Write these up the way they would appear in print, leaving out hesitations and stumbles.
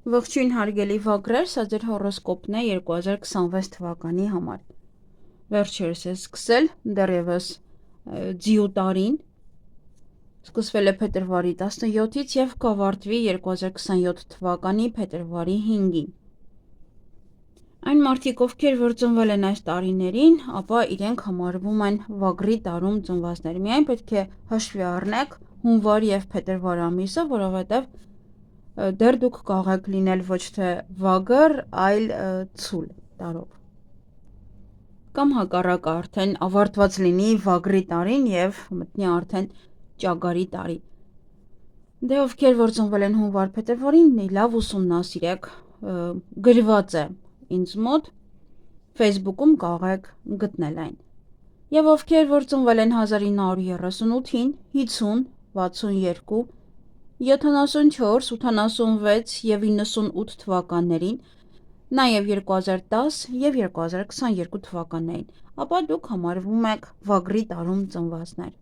Ողջույն հարգելի վագրեր, սա ձեր հորոսկոպն է 2026 թվականի համար։ Վերջերս է սկսել, դեռևս ձիու տարին, սկսվել է փետրվարի 17-ից և կավարտվի 2027 թվականի փետրվարի 5-ին։ Այն մարդիկ, ովքեր որ ծնվել են այս տարիներին, ապա իրենք համարվում են վագրի տարում ծնվածներ։ Միայն պետք է հաշվի առնեք հունվար և փետրվար ամիսը, որովհետև դեռ դուք կարող լինել ոչ թե վագր, այլ ցուլ տարով։ Կամ հակառակը արդեն ավարտված լինի վագրի տարին և մտնի արդեն ճագարի տարի։ Դե ովքեր որ ծնվել են հունվար փետրվարին, լավ ուսումնասիրեք, գրված է ինձ մոտ, Facebook-ում կարող եք գտնել այն։ Եվ ովքեր որ ծնվել են 1938-ին, 50, 62, 74, 86 և 98 թվականներին, նաև 2010 և 2022 թվականներին, ապա դուք համարվում եք վագրի տարում ծնվածներ։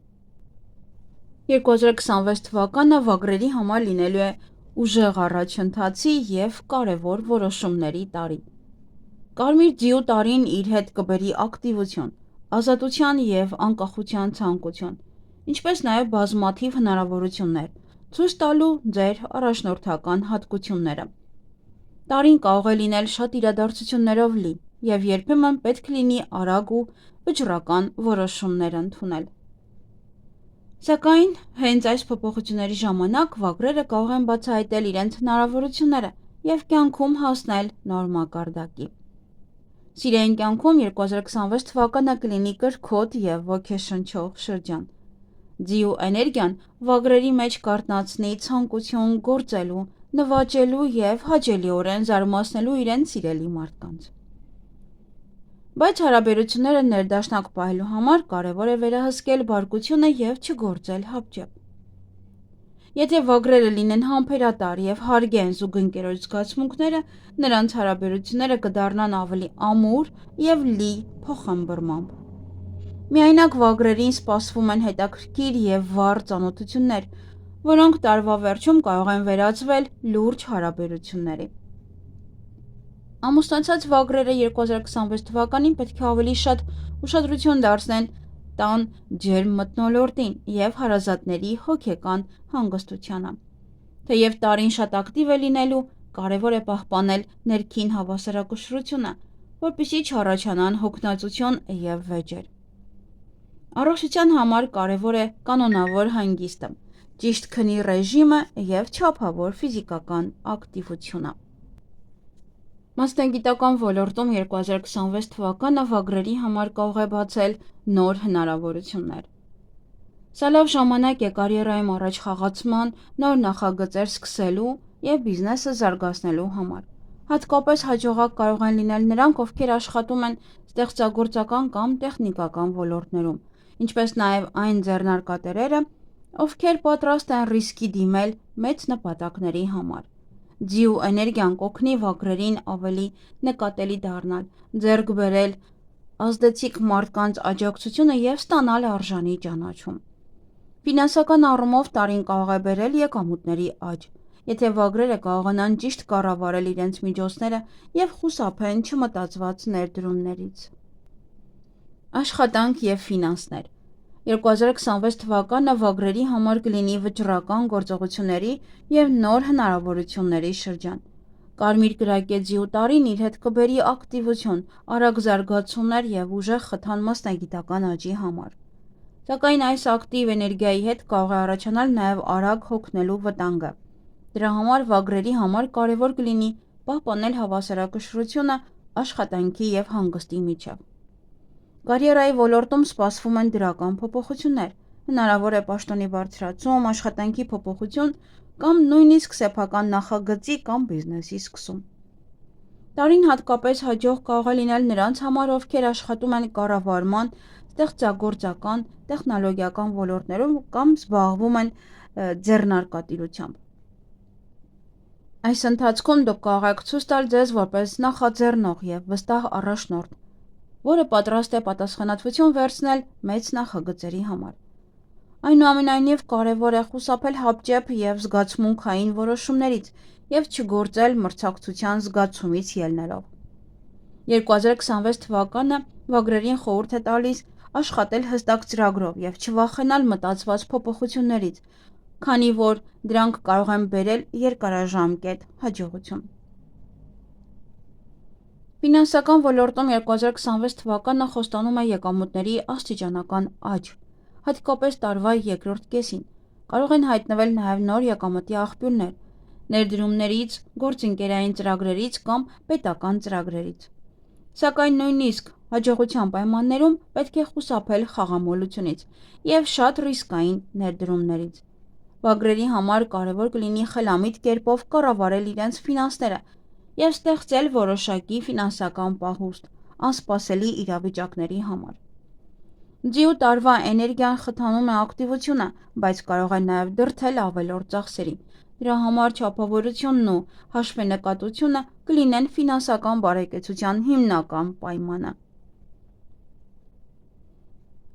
2026 թվականը վագրերի համար լինելու է ուժեղ առաջընթացի և կարևոր որոշումների տարի։ Կարմիր ձիու տարին իր հետ կբերի ակտիվություն, ազատության և անկախության ցանկություն, ինչպես նաև բազմաթիվ հնարավորություններ, ցույց տալու ձեր առաջնորդական հատկությունները։ Տարին կարող է լինել շատ իրադարձություններով լի, և երբեմն պետք լինի արագ ու վճռական որոշումներ ընդունել։ Սակայն հենց այս փոփոխությունների ժամանակ վագրերը կարող են բացահայտել իրենց հնարավորությունները և կյանքում հասնել նոր մակարդակի։ Սիրային կյանքում 2026 թվականը կլինի կրքոտ և ոգեշնչող շրջան։ Ձիու էներգիան վագրերի մեջ կարթնացնի ցանկություն գործելու, նվաճելու և հաճելիորեն զարմացնելու իրենց սիրելի մարդկանց։ Բայց հարաբերությունները ներդաշնակ պահելու համար կարևոր է վերահսկել բարկությունը և չգործել հապճեպ։ Եթե վագրերը լինեն համբերատար և հարգեն զուգընկերոջ զգացմունքները, նրանց հարաբերությունները կդառնան ավելի ամուր և լի փոխըմբռնմամբ։ Միայնակ վագրերին սպասվում են հետաքրքիր և վառ ծանոթություններ, որոնք տարվա վերջում կարող են վերածվել լուրջ հարաբերությունների։ Ամուսնացած վագրերը 2026 թվականին պետք է ավելի շատ ուշադրություն դարձնեն տան ջերմ մթնոլորտին և հարազատների հոգեկան հանգստությանը։ Թեև տարին շատ ակտիվ է լինելու, կարևոր է պահպանել ներքին հավասարակշռությունը, որպեսզի չառաջանան հոգնածություն և վեճեր։ Առողջության համար կարևոր է կանոնավոր հանգիստը, ճիշտ քնի ռեժիմը և չափավոր ֆիզիկական ակտիվությունը։ Մասնագիտական ոլորտում 2026 թվականը վագրերի համար կարող է բացել նոր հնարավորություններ։ Սա լավ ժամանակ է կարիերայում առաջխաղացման, նոր նախագծեր սկսելու և բիզնեսը զարգացնելու համար։ Հատկապես հաջողակ կարող են լինել նրանք, ովքեր աշխատում են ստեղծագործական կամ տեխնիկական ոլորտներում, ինչպես նաև այն ձեռնարկատերերը, ովքեր պատրաստ են ռիսկի դիմել մեծ նպատակների համար։ Ձիու էներգիան կօգնի վագրերին ավելի նկատելի դառնալ, ձեռք բերել ազդեցիկ մարդկանց աջակցությունը և ստանալ արժանի ճանաչում։ Ֆինանսական առումով տարին կարող է բերել եկամուտների աճ, եթե վագրերը կարողանան ճիշտ կառավարել իրենց միջոցները և խուսափեն չմտածված ներդրումներից։ Աշխատանք և ֆինանսներ 2026 թվականը վագրերի համար կլինի վճռական գործողությունների և նոր հնարավորությունների շրջան։ Կարմիր կրակե ձիու տարին իր հետ կբերի ակտիվություն, արագ զարգացումներ և ուժեղ խթան մասնագիտական աճի համար։ Սակայն այս ակտիվ էներգիայի հետ կարող է առաջանալ նաև արագ հոգնելու վտանգը։ Դրա համար վագրերի համար կարևոր կլինի պահպանել հավասարակշռությունը աշխատանքի և հանգստի միջև։ Կարիերայի ոլորտում սպասվում են դրական փոփոխություններ, հնարավոր է պաշտոնի բարձրացում, աշխատանքի փոփոխություն կամ նույնիսկ սեփական նախագծի կամ բիզնեսի սկսում։ Տարին հատկապես հաջող կարող է լինել նրանց համար, ովքեր աշխատում են կառավարման, ստեղծագործական, տեխնոլոգիական ոլորտներում կամ զբաղվում են ձեռնարկատիրությամբ։ Այս ընթացքում դուք կարող եք ցույց տալ ձեզ որպես նախաձեռնող և վստահ առաջնորդ, որը պատրաստ է պատասխանատվություն վերցնել մեծ նախագծերի համար։ Այնուամենայնիվ կարևոր է խուսափել հապճեպ և զգացմունքային որոշումներից և չգործել մրցակցության զգացումից ելնելով։ 2026 թվականը վագրերին խորհուրդ է տալիս աշխատել հստակ ծրագրով և չվախենալ մտածված փոփոխություններից, քանի որ դրանք կարող են բերել երկարաժամկետ հաջողություն։ Ֆինանսական ոլորտում 2026 թվականը խոստանում է եկամուտների աստիճանական աճ, հատկապես տարվա երկրորդ կեսին։ Կարող են հայտնվել նաև նոր եկամտի աղբյուրներ ներդրումներից, գործընկերային ծրագրերից կամ պետական ծրագրերից։ Սակայն նույնիսկ հաջողության պայմաններում պետք է խուսափել խաղամոլությունից և շատ ռիսկային ներդրումներից։ Վագրերի համար կարևոր կլինի խելամիտ կերպով կառավարել իրենց ֆինանսները և ստեղծել որոշակի ֆինանսական պահուստ անսպասելի իրավիճակների համար։ Ձիու տարվա էներգիան խթանում է ակտիվությունը, բայց կարող է նաև դրդել ավելորդ ծախսերի։ Դրա համար չափավորությունն ու հաշվենկատությունը կլինեն ֆինանսական բարեկեցության հիմնական պայմանը։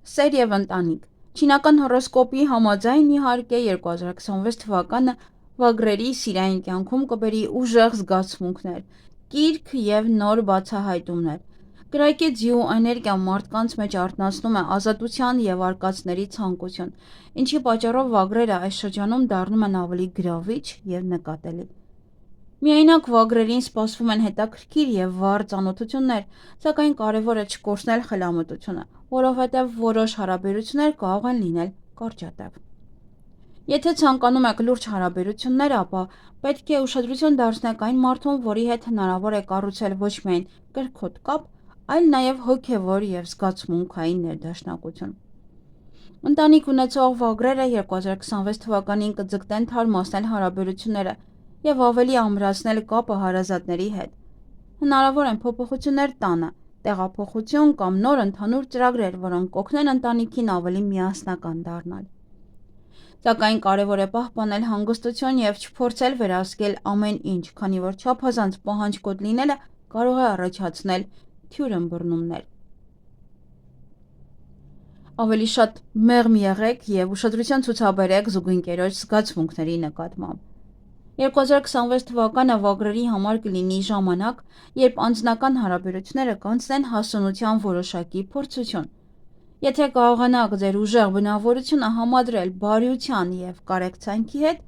Սեր և ընտանիք։ Չինական հորոսկոպի համաձայն, իհարկե, 2026 թվականը վագրերի սիրային կյանքում կբերի ուժեղ զգացմունքներ, կիրք և նոր բացահայտումներ։ Կրակե ձիու էներգիան մարդկանց մեջ արթնացնում է ազատության և արկածների ցանկություն, ինչի պատճառով վագրերը այս շրջանում դառնում են ավելի գրավիչ և նկատելի։ Միայնակ վագրերին սպասվում են հետաքրքիր և վառ ծանոթություններ, սակայն կարևոր է չկորցնել խելամտությունը, որովհետև որոշ հարաբերություններ կարող են լինել կարճատև։ Եթե ցանկանում եք լուրջ հարաբերություններ, ապա պետք է ուշադրություն դարձնեք այն մարդուն, որի հետ հնարավոր է կառուցել ոչ միայն կրքոտ կապ, այլ նաև հոգևոր և զգացմունքային ներդաշնակություն։ Ընտանիք ունեցող վագրերը 2026 թվականին կձգտեն թարմացնել հարաբերությունները և ավելի ամրացնել կապը հարազատների հետ։ Հնարավոր են փոփոխություններ տանը, տեղափոխություն կամ նոր ընդհանուր ծրագրեր, որոնք կօգնեն ընտանիքին ավելի միասնական դառնալ։ Սակայն կարևոր է պահպանել հանգստություն և չփորձել վերահսկել ամեն ինչ, քանի որ չափազանց պահանջկոտ լինելը կարող է առաջացնել թյուր ըմբռնումներ։ Ավելի շատ մեղմ եղեք և ուշադրություն ցուցաբերեք զուգընկերոջ զգացմունքների նկատմամբ։ 2026 թվականը վագրերի համար կլինի ժամանակ, երբ անձնական հարաբերությունները կանցնեն հասունության որոշակի փորձություն։ Եթե կարողանաք ձեր ուժեղ բնավորությունը համադրել բարյության և կարեկցանքի հետ,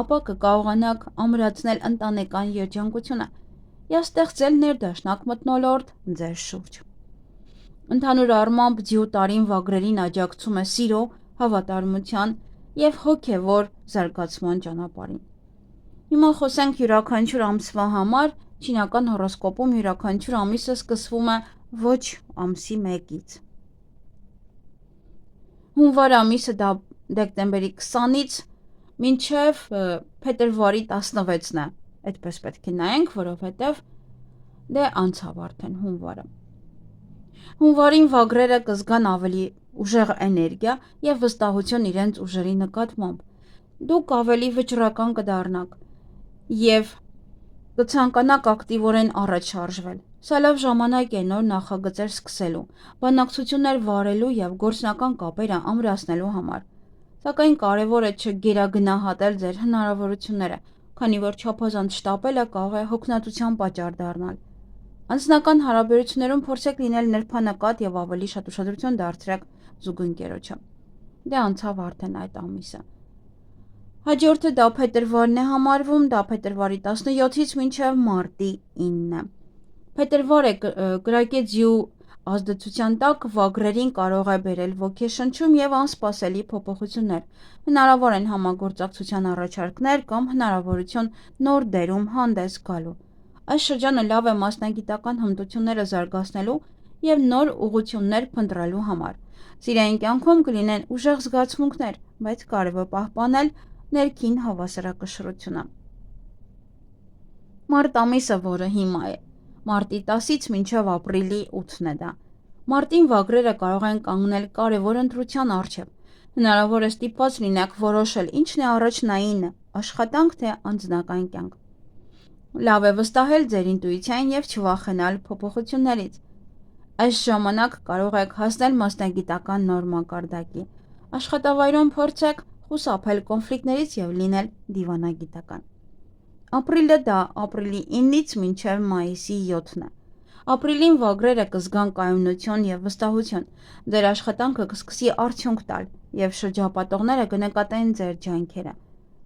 ապա կկարողանաք ամրացնել ընտանեկան երջանկությունը և ստեղծել ներդաշնակ մթնոլորտ ձեր շուրջ։ Ընդհանուր առմամբ, ձիու տարին վագրերին աջակցում է սիրո, հավատարմության և հոգևոր զարգացման ճանապարհին։ Հիմա խոսենք յուրաքանչյուր ամսվա համար։ Չինական հորոսկոպում յուրաքանչյուր ամիսը սկսվում է ոչ ամսի 1-ից։ Հունվար ամիսը դեկտեմբերի 20-ից մինչև փետրվարի 16-ն է։ Այդպես պետք է նայենք, որովհետև անցավ արդեն հունվարը։ Հունվարին վագրերը կզգան ավելի ուժեղ էներգիա և վստահություն իրենց ուժերի նկատմամբ։ Դուք ավելի վճռական կդառնաք և կցանկանաք ակտիվորեն առաջ շարժվել։ Սա լավ ժամանակ է նոր նախագծեր սկսելու, բանակցություններ վարելու և գործնական կապերը ամրացնելու համար։ Սակայն կարևոր է չգերագնահատել ձեր հնարավորությունները, քանի որ չափազանց շտապելը կարող է հոգնածության պատճառ դառնալ։ Անձնական հարաբերություններում փորձեք լինել նրբանկատ և ավելի շատ ուշադրություն դարձրեք զուգընկերոջը։ Անցավ արդեն այդ ամիսը։ Հաջորդը դա փետրվարն է համարվում, դա փետրվարի 17-ից մինչև մարտի 9-ը։ Փետրվարը կրակե ձիու ազդեցության տակ վագրերին կարող է բերել ոգեշնչում և անսպասելի փոփոխություններ։ Հնարավոր են համագործակցության առաջարկներ կամ հնարավորություն նոր դերում հանդես գալու։ Այս շրջանը լավ է մասնագիտական հմտությունները զարգացնելու և նոր ուղղություններ փնտրելու համար։ Սիրային կյանքում կլինեն ուժեղ զգացմունքներ, բայց կարևոր պահպանել ներքին հավասարակշռությունը։ Մարտ ամիսը, որը հիմա է, մարտի 10-ից մինչև ապրիլի 8-ն է դա։ Մարտին վագրերը կարող են կանգնել կարևոր ընտրության առջև։ Հնարավոր է ստիպված լինեք որոշել ինչն է առաջնայինը՝ աշխատանք թե անձնական կյանք։ Լավ է վստահել ձեր ինտուիցիային և չվախենալ փոփոխություններից։ Այս ժամանակ կարող եք հասնել մասնագիտական նոր մակարդակի։ Աշխատավայրում փորձեք խուսափել կոնֆլիկտներից եւ լինել դիվանագիտական։ Ապրիլը դա ապրիլի 9-ից մինչև մայիսի 7-ն է։ Ապրիլին վագրերը կզգան կայունություն եւ վստահություն։ Ձեր աշխատանքը կսկսի արդյունք տալ եւ շրջապատողները կնկատեն ձեր ջանքերը։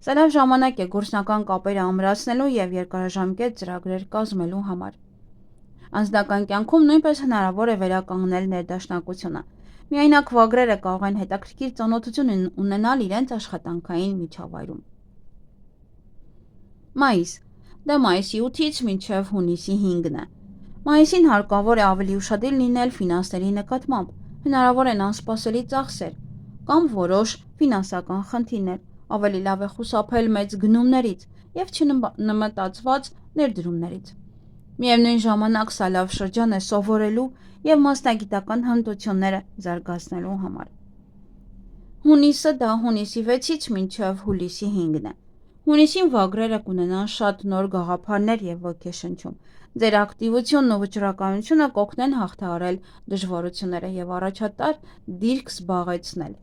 Սա լավ ժամանակ է գործնական կապերը ամրացնելու եւ երկարաժամկետ ծրագրեր կազմելու համար։ Անձնական կյանքում նույնպես հնարավոր է վերականգնել ներդաշնակությունը։ Միայնակ վագրերը կարող են հետաքրքիր ծանոթություն ունենալ իրենց աշխատանքային միջավայրում։ Մայիս։ Դա մայիսի 8-ից մինչև հունիսի 5-ն է։ Մայիսին հարկավոր է ավելի ուշադիր լինել ֆինանսների նկատմամբ, հնարավոր են անսպասելի ծախսեր կամ որոշ ֆինանսական խնդիրներ, ավելի լավ է խուսափել մեծ գնումներից եւ չնմտածված ներդրումներից։ Միևնույն ժամանակ սա լավ շրջան է սովորելու եւ մասնագիտական հմտությունները զարգացնելու համար։ Հունիսը դա հունիսի 6-ից մինչև հուլիսի 5-ն է։ Հունիսին վագրերը կունենան շատ նոր գաղափարներ եւ ոգեշնչում։ Ձեր ակտիվությունն ու վճռականությունը կօգնեն հաղթահարել դժվարությունները եւ առաջատար դիրք զբաղեցնել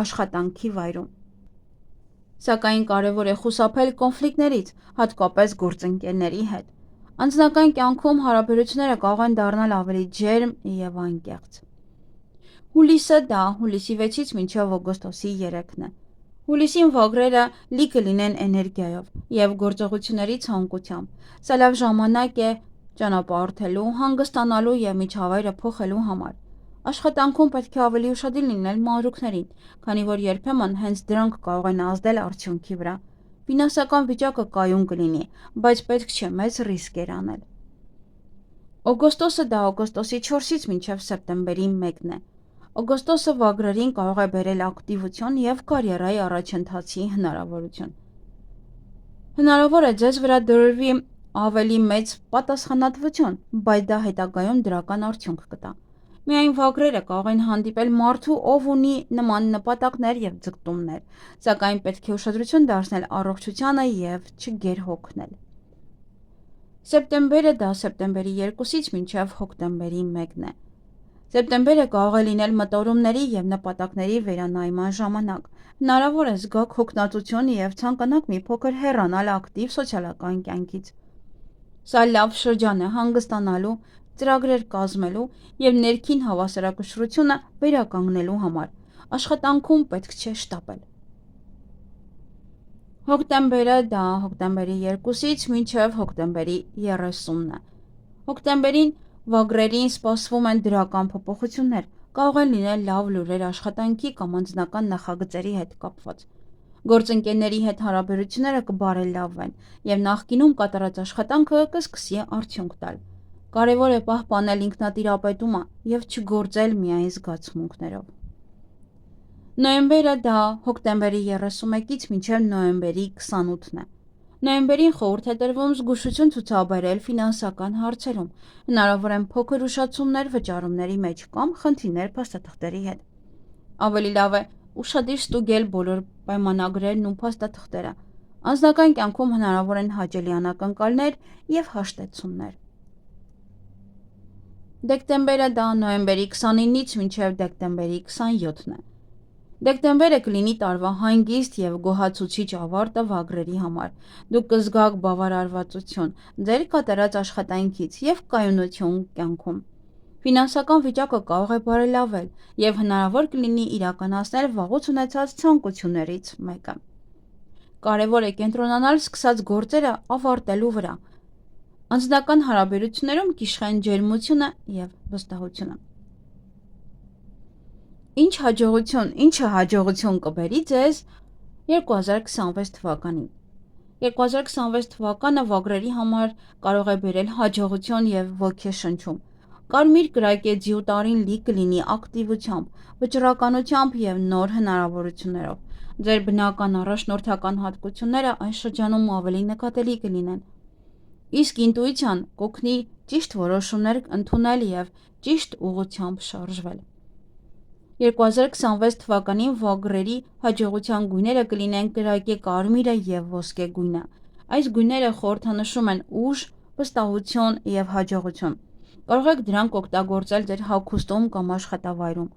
աշխատանքի վայրում։ Սակայն կարևոր է խուսափել կոնֆլիկտներից, հատկապես գործընկերների հետ։ Անձնական կյանքում հարաբերությունները կարող են դառնալ ավելի ջերմ եւ անկեղծ։ Հուլիսը դա հուլիսի 6-ից մինչև օգոստոսի 3-ն է։ Հուլիսին վագրերը լի կլինեն էներգիայով եւ գործողությունների ցանկությամբ։ Սա լավ ժամանակ է ճանապարհորդելու, հանգստանալու եւ միջավայրը փոխելու համար։ Աշխատանքում պետք է ավելի ուշադիր լինել մանրուքներին, քանի որ երբեմն հենց դրանք կարող են ազդել արդյունքի վրա։ Ֆինանսական վիճակը կայուն կլինի, բայց պետք չէ մեծ ռիսկեր անել։ Օգոստոսը դա օգոստոսի 4-ից մինչև սեպտեմբերի 1-ն է։ Օգոստոսը վագրերին կարող է բերել ակտիվություն եւ կարիերայի առաջընթացի հնարավորություն։ Հնարավոր է ձեզ վրա դրվի ավելի մեծ պատասխանատվություն, բայց դա հետագայում դրական արդյունք կտա։ Միայն վագրերը կարող են հանդիպել մարդու, ով ունի նման նպատակներ եւ ձգտումներ, սակայն պետք է ուշադրություն դարձնել առողջությանը եւ չգերհոգնել։ Սեպտեմբերը դա սեպտեմբերի 2-ից մինչև հոկտեմբերի 1-ն է։ Սեպտեմբերը կարող է լինել մտորումների եւ նպատակների վերանայման ժամանակ։ Հնարավոր է զգաք հոգնածություն եւ ցանկանաք մի փոքր հեռանալ ակտիվ սոցիալական կյանքից։ Սա լավ շրջան է հանգստանալու, ծրագրեր կազմելու եւ ներքին հավասարակշռությունը վերականգնելու համար։ Աշխատանքում պետք չէ շտապել։ Հոկտեմբերը դա հոկտեմբերի 2-ից մինչև հոկտեմբերի 30-ն է։ Հոկտեմբերին վագրերին սպասվում են դրական փոփոխություններ, կարող են լինել լավ լուրեր աշխատանքի կամ անձնական նախագծերի հետ կապված։ Գործընկերների հետ հարաբերությունները կբարելավվեն եւ նախկինում կատարած աշխատանքը կսկսի արդյունք տալ։ Կարևոր է պահպանել ինքնատիրապետումը եւ չգործել միայն զգացմունքներով։ Նոյեմբերը դա հոկտեմբերի 31-ից մինչև նոյեմբերի 28-ն է։ Նոյեմբերին խորհուրդ է տրվում զգուշություն ցուցաբերել ֆինանսական հարցերում։ Հնարավոր են փոքր ուշացումներ վճարումների մեջ կամ խնդիրներ փաստաթղթերի հետ։ Ավելի լավ է ուշադիր ստուգել բոլոր պայմանագրերն ու փաստաթղթերը։ Անձնական կյանքում հնարավոր են հաճելի անակնկալներ եւ հաշտեցումներ։ Դեկտեմբերը դա նոյեմբերի 29-ից մինչև դեկտեմբերի 27-ն է։ Դեկտեմբերը կլինի տարվա հանգիստ եւ գոհացուցիչ ավարտը վագրերի համար։ Դուք կզգաք բավարարվածություն ձեր կատարած աշխատանքից եւ կայունություն կյանքում։ Ֆինանսական վիճակը կարող է բարելավել եւ հնարավոր կլինի իրականացնել վաղուց ունեցած ցանկություններից մեկը։ Կարևոր է կենտրոնանալ սկսած գործերը ավարտելու վրա։ Անձնական հարաբերություններում կիշխեն ջերմությունը եւ վստահությունը։ Ինչը հաջողություն կբերի ձեզ 2026 թվականին։ 2026 թվականը վագրերի համար կարող է բերել հաջողություն եւ ոգեշնչում։ Կարմիր կրակետ տարին լի կլինի ակտիվությամբ, վճռականությամբ եւ նոր հնարավորություններով։ Ձեր բնական առաջնորդական հատկությունները այս շրջանում ավելի նկատելի կլինեն։ Իսկ ինտուիցիան կօգնի ճիշտ որոշումներ ընդունել եւ ճիշտ ուղղությամբ շարժվել։ 2026 թվականին վագրերի հաջողության գույները կլինեն կրակե կարմիրը եւ ոսկե գույնը։ Այս գույները խորհրդանշում են ուժ, վստահություն եւ հաջողություն։ Կարող եք դրանք օգտագործել ձեր հագուստում կամ աշխատավայրում։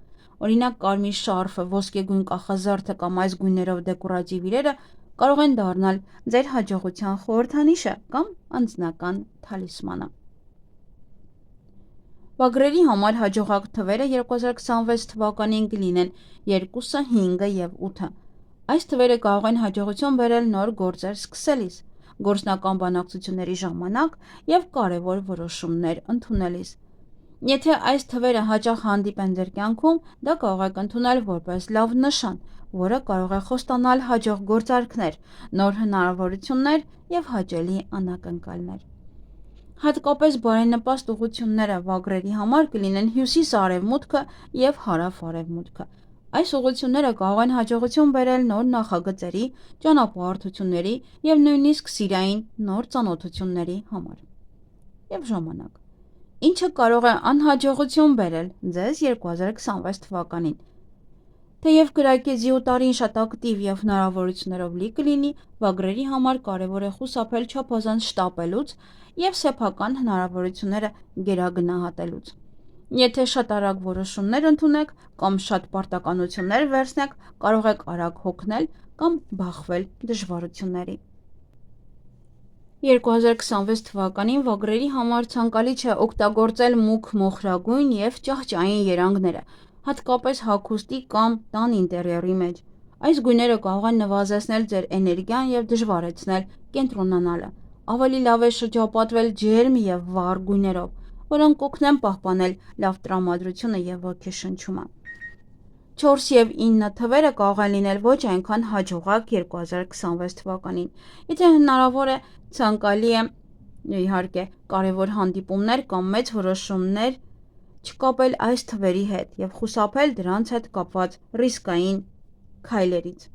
Օրինակ կարմիր շարֆը, ոսկեգույն կախազարդը կամ այս գույներով դեկորատիվ իրերը կարող են դառնալ ձեր հաջողության խորհրդանիշը կամ անձնական թալիսմանը։ Վագրերի համար հաջողակ թվերը 2026 թվականին կլինեն 2, 5 և 8։ Այս թվերը կարող են հաջողություն բերել նոր գործեր սկսելիս, գործնական բանակցությունների ժամանակ և կարևոր որոշումներ ընդունելիս։ Եթե այս թվերը հաճախ հանդիպեն ձեր կյանքում, դա կարող եք ընդունել որպես լավ նշան, որը կարող է խոստանալ հաջող գործարքներ, նոր հնարավորություններ և հաճելի անակնկալներ։ Հատկապես բարենպաստ ուղղությունները վագրերի համար կլինեն հյուսիս-արևմուտքը և հարավ-արևմուտքը։ Այս ուղղությունները կարող են հաջողություն բերել նոր նախագծերի, ճանապարհորդությունների և նույնիսկ սիրային նոր ծանոթությունների համար։ Եվ ժամանակ, ինչը կարող է անհաջողություն բերել ձեզ 2026 թվականին։ Թեև կրակի ձիու տարին շատ ակտիվ և հնարավորություններով լի կլինի, վագրերի համար կարևոր է խուսափել չափազանց շտապելուց և սեփական հնարավորությունները գերագնահատելուց։ Եթե շատ արագ որոշումներ ընդունեք կամ շատ պարտականություններ վերցնեք, կարող եք արագ հոգնել կամ բախվել դժվարությունների։ 2026 թվականին վագրերի համար ցանկալի չէ օգտագործել մուգ մոխրագույն և ճահճային երանգները, հատկապես հագուստի կամ տան ինտերիերի մեջ։ Այս գույները կարող են նվազեցնել ձեր էներգիան և դժվարացնել կենտրոնանալը։ Ավելի լավ է շրջապատվել ջերմ և վառ գույներով, որոնք կօգնեն պահպանել լավ տրամադրությունը և ոգեշնչումը։ 4 և 9 թվերը կարող են լինել ոչ այնքան հաջողակ 2026 թվականին։ Եթե հնարավոր է, ցանկալի է իհարկե կարևոր հանդիպումներ կամ մեծ որոշումներ չկապել այս թվերի հետ և խուսափել դրանց հետ կապված ռիսկային քայլերից։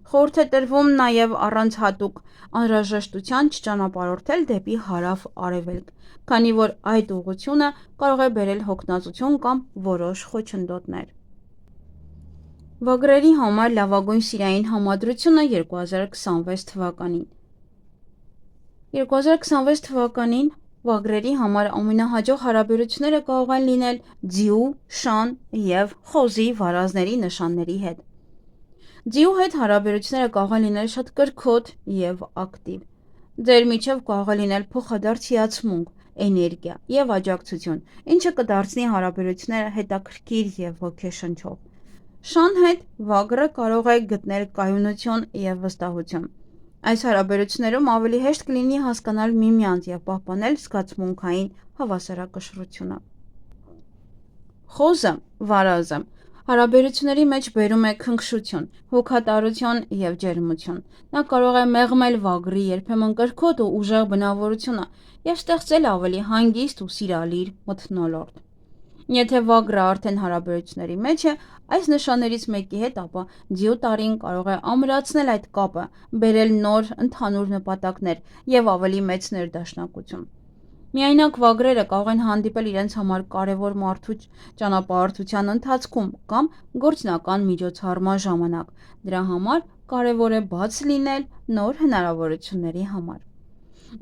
Խորհուրդ է տրվում նաև առանց հատուկ անհրաժեշտության չճանապարհորդել դեպի հարավ-արևելք, քանի որ այդ ուղղությունը կարող է բերել հոգնածություն կամ որոշ խոչընդոտներ։ Վագրերի համար լավագույն սիրային համադրությունը 2026 թվականին։ 2026 թվականին վագրերի համար ամենահաջող հարաբերությունները կարող են լինել ձիու, շան և խոզի վարազների նշանների հետ։ Ձիու հետ հարաբերությունները կարող են լինել շատ կրքոտ և ակտիվ։ Ձեր միջև կարող է լինել փոխադարձ հիացմունք, էներգիա և աջակցություն, ինչը կդարձնի հարաբերությունները հետաքրքիր և ոգեշնչող։ Շան հետ վագրը կարող է գտնել կայունություն և վստահություն։ Այս հարաբերություններում ավելի հեշտ կլինի հասկանալ միմյանց և պահպանել զգացմունքային հավասարակշռությունը։ Խոզը վարազը հարաբերությունների մեջ բերում է քնքշություն, հոգատարություն և ջերմություն։ Նա կարող է մեղմել վագրի երբեմն կրքոտ ու ուժեղ բնավորությունը և ստեղծել ավելի հանգիստ ու սիրալիր մթնոլորտ։ Եթե վագրը արդեն հարաբերությունների մեջ է այս նշաններից մեկի հետ, ապա ձիու տարին կարող է ամրացնել այդ կապը, բերել նոր ընդհանուր նպատակներ և ավելի մեծ ներդաշնակություն։ Միայնակ վագրերը կարող են հանդիպել իրենց համար կարևոր մարդու ճանապարհորդության ընթացքում կամ գործնական միջոցառման ժամանակ։ Դրա համար կարևոր է բաց լինել նոր հնարավորությունների համար։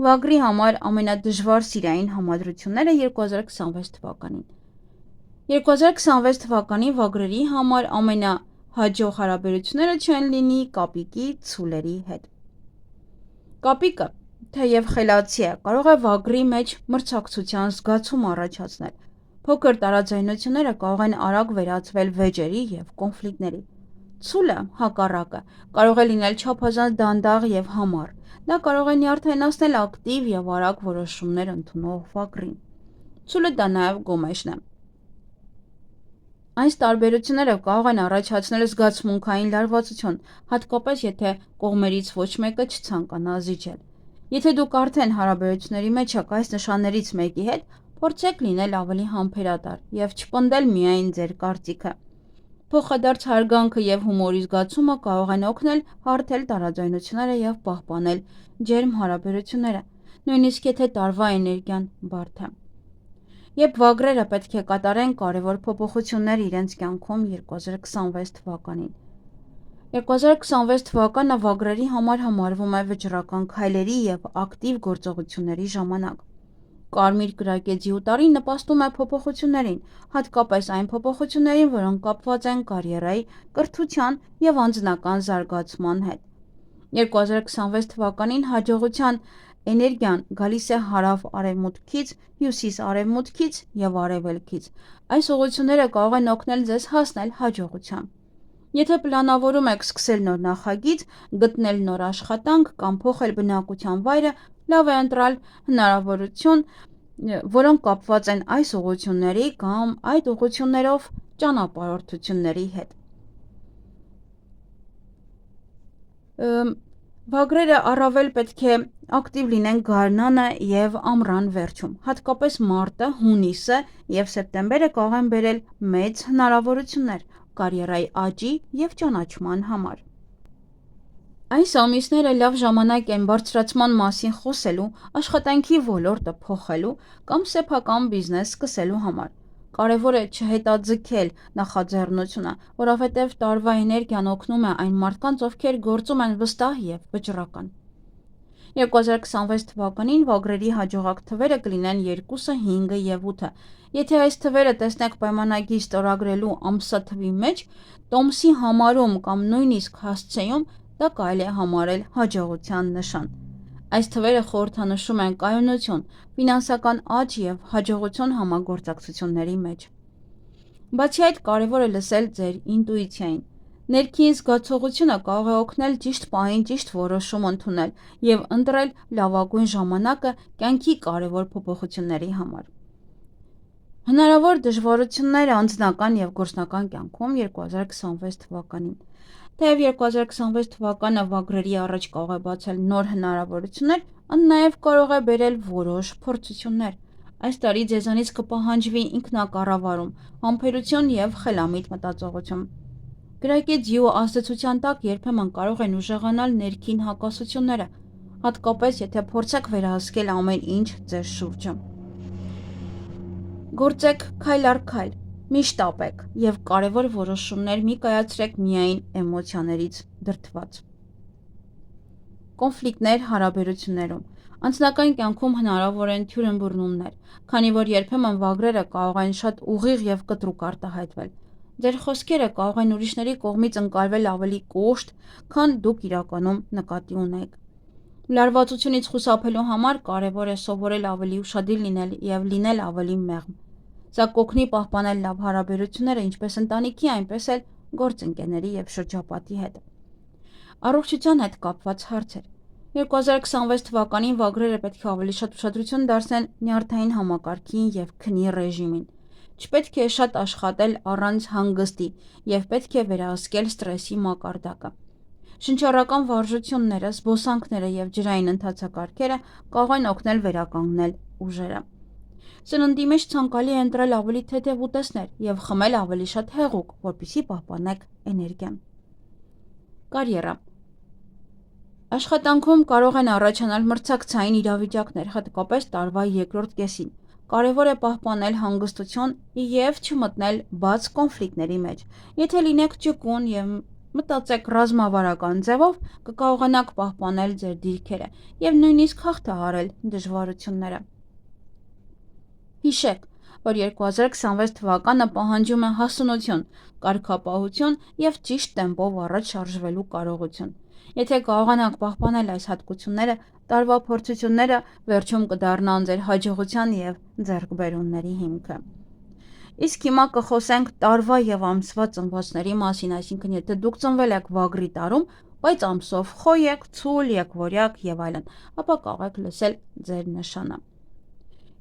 Վագրի համար ամենադժվար սիրային համադրությունները 2026 թվականին։ 2026 թվականին վագրերի համար ամենահաջող հարաբերությունները չեն լինի կապիկի ցուլերի հետ։ Կապիկը, թեև խելացի է, կարող է վագրի մեջ մրցակցության զգացում առաջացնել։ Փոքր տարաձայնությունները կարող են արագ վերածվել վեճերի և կոնֆլիկտների։ Ցուլը, հակառակը, կարող է լինել չափազանց դանդաղ և համառ։ Դա կարող է նյարդայնացնել ակտիվ և արագ որոշումներ ընդունող վագրին։ Ցուլը դա նաև գոմեշն է։ Այս տարբերությունները կարող են առաջացնել զգացմունքային լարվածություն, հատկապես եթե կողմերից ոչ մեկը չցանկանա զիջել։ Եթե դուք արդեն հարաբերությունների մեջ եք այս նշաններից մեկի հետ, փորձեք լինել ավելի համբերատար և չպնդել միայն ձեր կարծիքը։ Փոխադարձ հարգանքը և հումորի զգացումը կարող են օգնել հարթել տարաձայնությունները և պահպանել ջերմ հարաբերությունները, նույնիսկ եթե տարվա էներգիան բարդ է։ Երբ վագրերը պետք է կատարեն կարևոր փոփոխություններ իրենց կյանքում 2026 թվականին։ 2026 թվականը վագրերի համար համարվում է վճռական քայլերի և ակտիվ գործողությունների ժամանակ։ Կարմիր կրակեջիու տարին նպաստում է փոփոխություններին, հատկապես այն փոփոխություններին, որոնք կապված են կարիերայի, կրթության և անձնական զարգացման հետ։ 2026 թվականին հաջողության էներգիան գալիս է հարավ-արևմուտքից, հյուսիս-արևմուտքից և արևելքից։ Այս ուղղությունները կարող են օգնել ձեզ հասնել հաջողության։ Եթե պլանավորում եք սկսել նոր նախագիծ, գտնել նոր աշխատանք կամ փոխել բնակության վայրը, լավ է ընտրալ հնարավորություն, որոնք կապված են այս ուղղությունների կամ այդ ուղղություններով ճանապարհորդությունների հետ։ Վագրերը առավել պետք է ակտիվ լինեն գարնանը և ամռան վերջում, հատկապես մարտը, հունիսը և սեպտեմբերը կարող են բերել մեծ հնարավորություններ կարիերայի աճի և ճանաչման համար։ Այս ամիսները լավ ժամանակ են բարձրացման մասին խոսելու, աշխատանքի ոլորտը փոխելու կամ սեփական բիզնես սկսելու համար։ Կարևոր է չհետաձգել նախաձեռնությունը, որովհետև տարվա էներգիան օգնում է այն մարդկանց, ովքեր գործում են վստահ և վճռական։ 2026 թվականին վագրերի հաջողակ թվերը կլինեն 2, 5 և 8։ Եթե այս թվերը տեսնեք պայմանագիր ստորագրելու ամսաթվի մեջ, տոմսի համարում կամ նույնիսկ հասցեում, դա կարելի է համարել հաջողության նշան։ Այս թվերը խորհրդանշում են կայունություն, ֆինանսական աճ և հաջողություն համագործակցությունների մեջ։ Բացի այդ, կարևոր է լսել ձեր ինտուիցիային։ Ներքին զգացողությունը կարող է օգնել ճիշտ պահին ճիշտ որոշում ընդունել և ընտրել լավագույն ժամանակը կյանքի կարևոր փոփոխությունների համար։ Հնարավոր դժվարություններ անձնական և գործնական կյանքում 2026 թվականին։ Թեև 2026 թվականը վագրերի առաջ կարող է բացել նոր հնարավորություններ, այն նաև կարող է բերել որոշ փորձություններ։ Այս տարի ձեզանից կպահանջվի ինքնակառավարում, համբերություն և խելամիտ մտածողություն։ Կրակեջիու ազդեցության տակ երբեմն կարող են ուժեղանալ ներքին հակասությունները, հատկապես եթե փորձեք վերահսկել ամեն ինչ ձեր շուրջը։ Գործեք քայլ առ քայլ, մի շտապեք և կարևոր որոշումներ մի կայացրեք միայն էմոցիաներից դրդված։ Կոնֆլիկտներ հարաբերություններում։ Անձնական կյանքում հնարավոր են թյուրըմբռնումներ, քանի որ երբեմն վագրերը կարող են շատ ուղիղ և կտրուկ արտահայտվել։ Ձեր խոսքերը կարող են ուրիշների կողմից ընկալվել ավելի կոշտ, քան դուք իրականում նկատի ունեք։ Լարվածությունից խուսափելու համար կարևոր է սովորել ավելի ուշադիր լինել և լինել ավելի մեղմ։ Սա կօգնի պահպանել լավ հարաբերությունները ինչպես ընտանիքի, այնպես էլ գործընկերների և շրջապատի հետ։ Առողջության հետ կապված հարցեր։ 2026 թվականին վագրերը պետք է ավելի շատ ուշադրություն դարձնեն նյարդային համակարգին և քնի ռեժիմին։ Չպետք է շատ աշխատել առանց հանգստի և պետք է վերահսկել սթրեսի մակարդակը։ Շնչառական վարժությունները, զբոսանքները և ջրային ընթացակարգերը կարող են օգնել վերականգնել ուժերը։ Սննդի մեջ ցանկալի է ընտրել ավելի թեթև ուտեստներ և խմել ավելի շատ հեղուկ, որպեսզի պահպանեք էներգիան։ Կարիերա։ Աշխատանքում կարող են առաջանալ մրցակցային իրավիճակներ, հատկապես տարվա երկրորդ կեսին։ Կարևոր է պահպանել հանգստություն և չմտնել բաց կոնֆլիկտների մեջ։ Եթե լինեք ճկուն և մտածեք ռազմավարական ձևով, կկարողանաք պահպանել ձեր դիրքերը և նույնիսկ հաղթահարել դժվարությունները։ Հիշեք, որ 2026 թվականը պահանջում է հասունություն, կարգապահություն և ճիշտ տեմպով առաջ շարժվելու կարողություն։ Եթե կարողանաք պահպանել այս հատկությունները, տարվա փորձությունները վերջում կդառնան ձեր հաջողության և ձեռքբերումների հիմքը։ Իսկ հիմա կխոսենք տարվա և ամսվա ծնվածների մասին, այսինքն եթե դուք ծնվել եք վագրի տարում, բայց ամսով խոյ եք, ցուլ, եղվորյակ և այլն, ապա կարող եք լսել ձեր նշանը։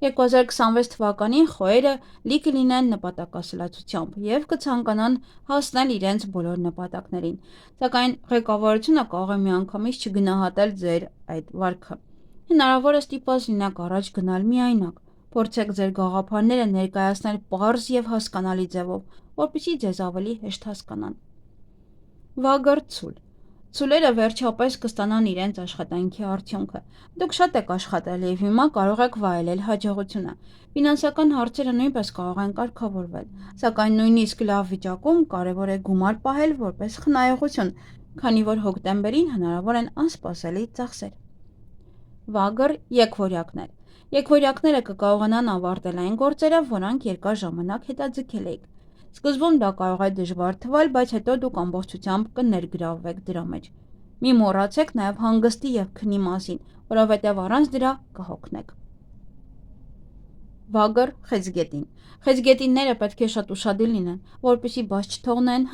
2026 թվականին խոյերը լի կլինեն նպատակասլացությամբ և կցանկանան հասնել իրենց բոլոր նպատակներին, սակայն ղեկավարությունը կարող է միանգամից չգնահատել ձեր այդ վարքը։ Հնարավոր է ստիպված լինեք առաջ գնալ միայնակ։ Փորձեք ձեր գաղափարները ներկայացնել պարզ և հասկանալի ձևով, որպեսզի ձեզ ավելի հեշտ հասկանան։ Վագր ցուլ։ Ցուլերը վերջապես կստանան իրենց աշխատանքի արդյունքը։ Դուք շատ եք աշխատել և հիմա կարող եք վայելել հաջողությունը։ Ֆինանսական հարցերը նույնպես կարող են կարգավորվել, սակայն նույնիսկ լավ վիճակում կարևոր է գումար պահել որպես խնայողություն, քանի որ հոկտեմբերին հնարավոր են անսպասելի ծախսեր։ Վագր եկվորյակներ։ Եկվորյակները կկարողանան ավարտել այն գործերը, որոնք երկար ժամանակ հետաձգել էիք։ Սկզբում դա կարող է դժվար թվալ, բայց հետո դուք ամբողջությամբ կներգրավվեք դրա մեջ։ Մի մոռացեք նաև հանգստի և քնի մասին, որովհետև առանց դրա կհոգնեք։ Վագր խեցգետին։ Խեցգետինները պետք է շատ ուշադիր լինեն, որպեսզի բաց չթողնեն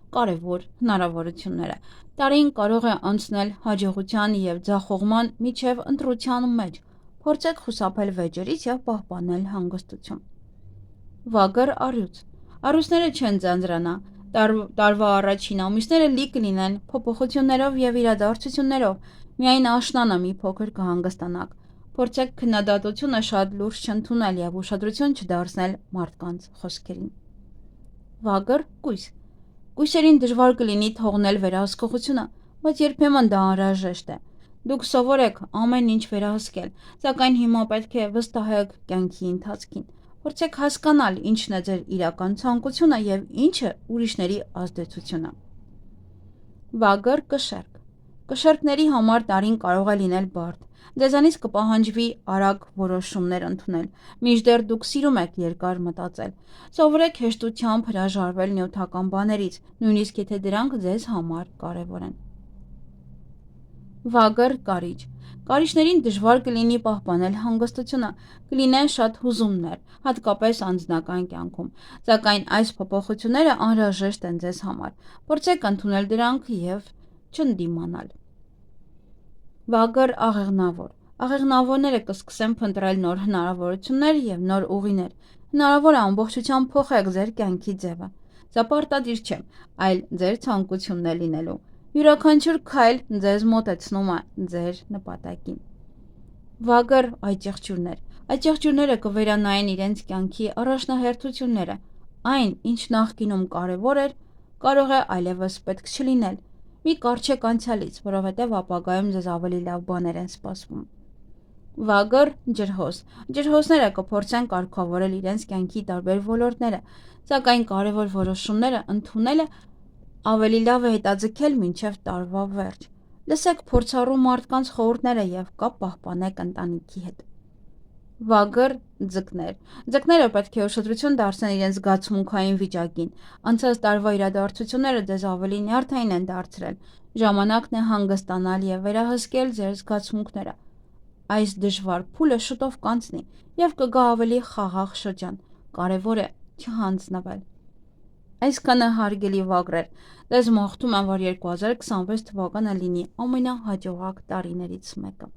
կարևոր հնարավորությունները։ Տարին կարող է անցնել հաջողության և ձախողման միջև ընտրության մեջ։ Փորձեք խուսափել վեճերից և պահպանել հանգստություն։ Վագր առյուծ։ Առյուծները չեն ձանձրանա։ Տարվա առաջին ամիսները լի կլինեն փոփոխություններով և իրադարձություններով, միայն աշնանը մի փոքր կհանգստանաք։ Փորձեք քննադատությունը շատ լուրջ չընդունել և ուշադրություն չդարձնել մարդկանց խոսքերին։ Վագր կույս։ Կույսերին դժվար կլինի թողնել վերահսկողությունը, բայց երբեմն դա անհրաժեշտ է։ Դուք սովորեք ամեն ինչ վերահսկել, սակայն հիմա պետք է վստահեք կյանքի ընթացքին։ Փորձեք հասկանալ ինչն է ձեր իրական ցանկությունը և ինչը ուրիշների ազդեցությունը։ Վագր կշեռք։ Կշեռքների համար տարին կարող է լինել բարդ։ Ձեզանից կպահանջվի արագ որոշումներ ընդունել, մինչդեռ դուք սիրում եք երկար մտածել։ Սովորեք հեշտությամբ հրաժարվել նյութական բաներից, նույնիսկ եթե դրանք ձեզ համար կարևոր են։ Վագր կարիճ։ Կարիճներին դժվար կլինի պահպանել հանգստությունը, կլինեն շատ հուզումներ, հատկապես անձնական կյանքում, սակայն այս փոփոխությունները անհրաժեշտ են ձեզ համար։ Փորձեք ընդունել դրանք և չընդդիմանալ։ Վագր աղեղնավոր։ Աղեղնավորները կսկսեն փնտրել նոր հնարավորություններ և նոր ուղիներ։ Հնարավոր է ամբողջությամբ փոխեք ձեր կյանքի ձևը։ Սա պարտադիր չէ, այլ ձեր ցանկությունն է լինելու։ Յուրաքանչյուր քայլ ձեզ մոտեցնում է ձեր նպատակին։ Վագր այճեղջյուրներ։ Այճեղջյուրները կվերանային իրենց կյանքի առաջնահերթությունները։ Այն, ինչ նախկինում կարևոր էր, կարող է այլևս պետք չլինել։ Մի կառչեք անցյալից, որովհետև ապագայում ձեզ ավելի լավ բաներ են սպասվում։ Վագր ջրհոս։ Ջրհոսները կփորձեն կարգավորել իրենց կյանքի տարբեր ոլորտները, սակայն կարևոր որոշումները ընդունելը ավելի լավ է հետաձգել մինչև տարվա վերջ։ Լսեք փորձառու մարդկանց խորհուրդները և կապ պահպանեք ընտանիքի հետ։ Վագր ձկներ։ Ձկները պետք է ուշադրություն դարձնեն իրենց զգացմունքային վիճակին։ Անցած տարվա իրադարձությունները ձեզ ավելի նյարդային են դարձրել։ Ժամանակն է հանգստանալ և վերահսկել ձեր զգացմունքները։ Այս դժվար փուլը շուտով կանցնի և կգա ավելի խաղաղ շրջան։ Կարևոր է չհանձնվել։ Այսքանը հարգելի վագրեր, ձեզ մաղթում եմ, որ 2026 թվականը լինի ամենահաջողակ տարիներից մեկը։